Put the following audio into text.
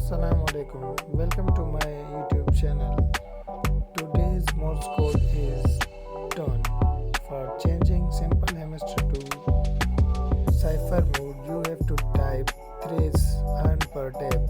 Assalamu alaikum. Welcome to my YouTube channel. Today's Morse code is done. For changing simple hamster to cipher mode, you have to type 3 earn per tab.